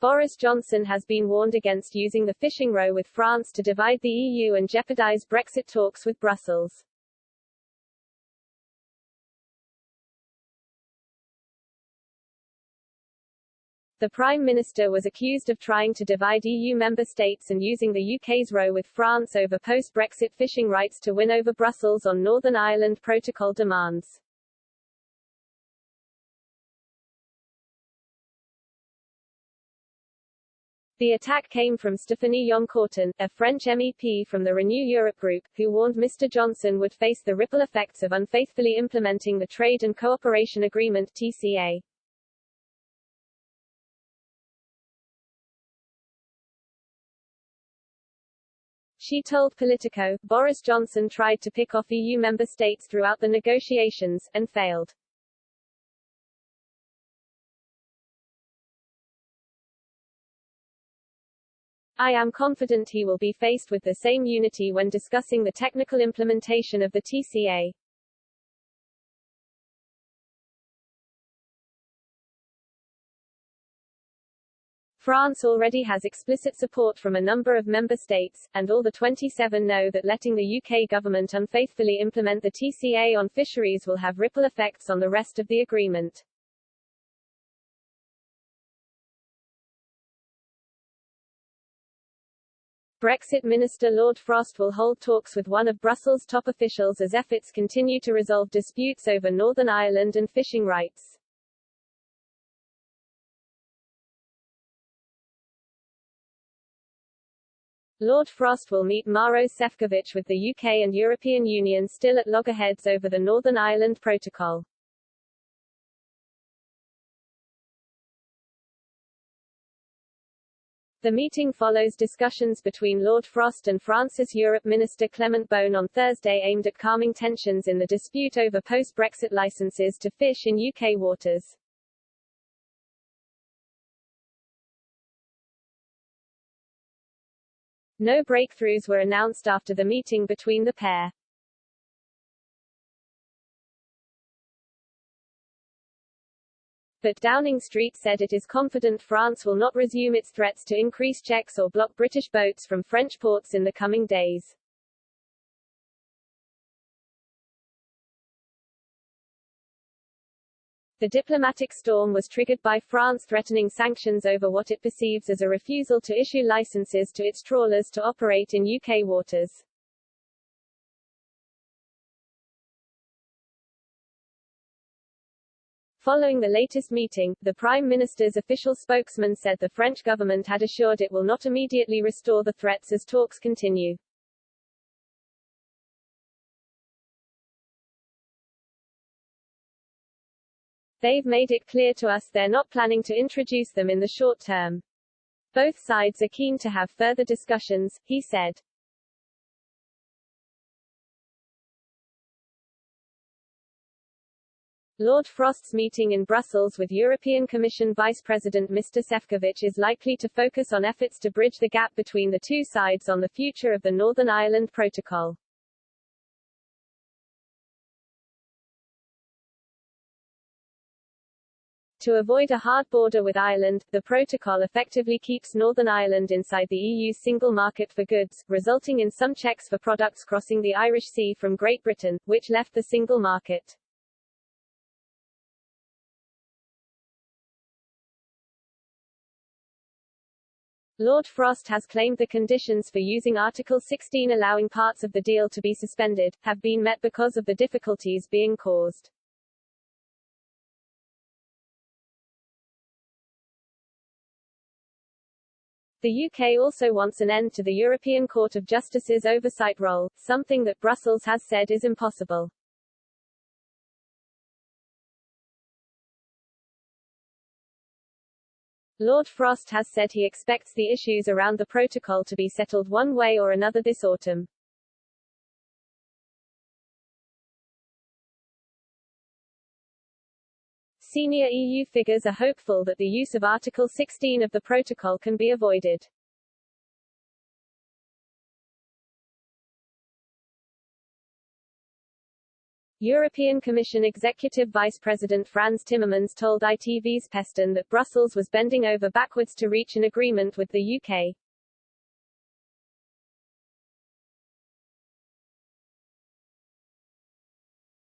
Boris Johnson has been warned against using the fishing row with France to divide the EU and jeopardize Brexit talks with Brussels. The Prime Minister was accused of trying to divide EU member states and using the UK's row with France over post-Brexit fishing rights to win over Brussels on Northern Ireland Protocol demands. The attack came from Stéphanie Yoncourtin, a French MEP from the Renew Europe group, who warned Mr. Johnson would face the ripple effects of unfaithfully implementing the Trade and Cooperation Agreement (TCA). She told Politico, Boris Johnson tried to pick off EU member states throughout the negotiations, and failed. I am confident he will be faced with the same unity when discussing the technical implementation of the TCA. France already has explicit support from a number of member states, and all the 27 know that letting the UK government unfaithfully implement the TCA on fisheries will have ripple effects on the rest of the agreement. Brexit Minister Lord Frost will hold talks with one of Brussels' top officials as efforts continue to resolve disputes over Northern Ireland and fishing rights. Lord Frost will meet Maros Šefčovič with the UK and European Union still at loggerheads over the Northern Ireland Protocol. The meeting follows discussions between Lord Frost and France's Europe Minister Clement Beaune on Thursday aimed at calming tensions in the dispute over post-Brexit licences to fish in UK waters. No breakthroughs were announced after the meeting between the pair. But Downing Street said it is confident France will not resume its threats to increase checks or block British boats from French ports in the coming days. The diplomatic storm was triggered by France threatening sanctions over what it perceives as a refusal to issue licenses to its trawlers to operate in UK waters. Following the latest meeting, the Prime Minister's official spokesman said the French government had assured it will not immediately restore the threats as talks continue. They've made it clear to us they're not planning to introduce them in the short term. Both sides are keen to have further discussions, he said. Lord Frost's meeting in Brussels with European Commission Vice President Mr. Šefčovič is likely to focus on efforts to bridge the gap between the two sides on the future of the Northern Ireland Protocol. To avoid a hard border with Ireland, the protocol effectively keeps Northern Ireland inside the EU's single market for goods, resulting in some checks for products crossing the Irish Sea from Great Britain, which left the single market. Lord Frost has claimed the conditions for using Article 16 allowing parts of the deal to be suspended, have been met because of the difficulties being caused. The UK also wants an end to the European Court of Justice's oversight role, something that Brussels has said is impossible. Lord Frost has said he expects the issues around the protocol to be settled one way or another this autumn. Senior EU figures are hopeful that the use of Article 16 of the protocol can be avoided. European Commission Executive Vice President Frans Timmermans told ITV's Peston that Brussels was bending over backwards to reach an agreement with the UK.